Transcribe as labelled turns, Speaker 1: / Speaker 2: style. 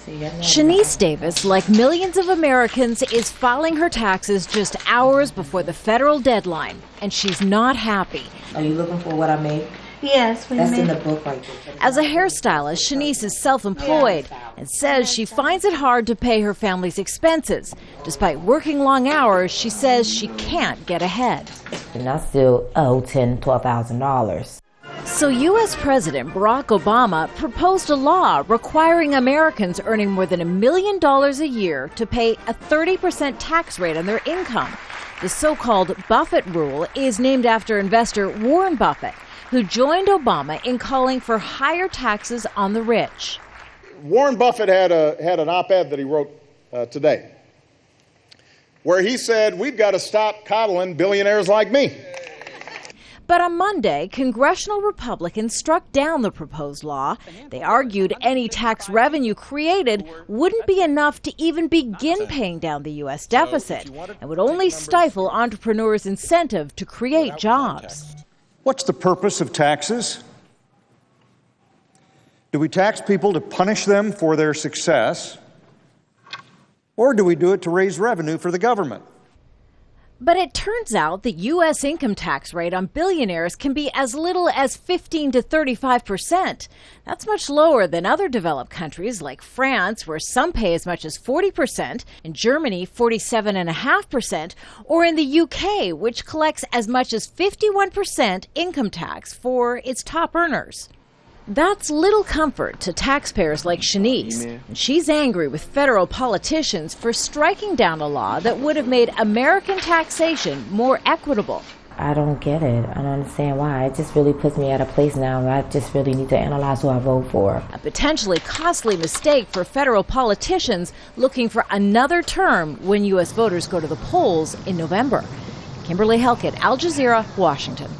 Speaker 1: Shanice Davis, like millions of Americans, is filing her taxes just hours before the federal deadline, and she's not happy.
Speaker 2: Are you looking for what I made?
Speaker 3: Yes, we
Speaker 2: That's
Speaker 3: made.
Speaker 2: in the book right there.
Speaker 1: As a hairstylist, Shanice is self-employed and says she finds it hard to pay her family's expenses. Despite working long hours, she says she can't get ahead.
Speaker 2: And I still owe $10,000, $12,000.
Speaker 1: So U.S. President Barack Obama proposed a law requiring Americans earning more than $1 million a year to pay a 30% tax rate on their income. The so-called Buffett rule is named after investor Warren Buffett, who joined Obama in calling for higher taxes on the rich.
Speaker 4: Warren Buffett had an op-ed that he wrote today where he said, we've got to stop coddling billionaires like me.
Speaker 1: But on Monday, congressional Republicans struck down the proposed law. They argued any tax revenue created wouldn't be enough to even begin paying down the U.S. deficit and would only stifle entrepreneurs' incentive to create jobs.
Speaker 5: What's the purpose of taxes? Do we tax people to punish them for their success, or do we do it to raise revenue for the government?
Speaker 1: But it turns out the U.S. income tax rate on billionaires can be as little as 15 to 35%. That's much lower than other developed countries like France, where some pay as much as 40%, in Germany 47.5%, or in the U.K., which collects as much as 51% income tax for its top earners. That's little comfort to taxpayers like Shanice. And she's angry with federal politicians for striking down a law that would have made American taxation more equitable.
Speaker 2: I don't get it. I don't understand why. It just really puts me at a place now where I just really need to analyze who I vote for.
Speaker 1: A potentially costly mistake for federal politicians looking for another term when U.S. voters go to the polls in November. Kimberly Halkett, Al Jazeera, Washington.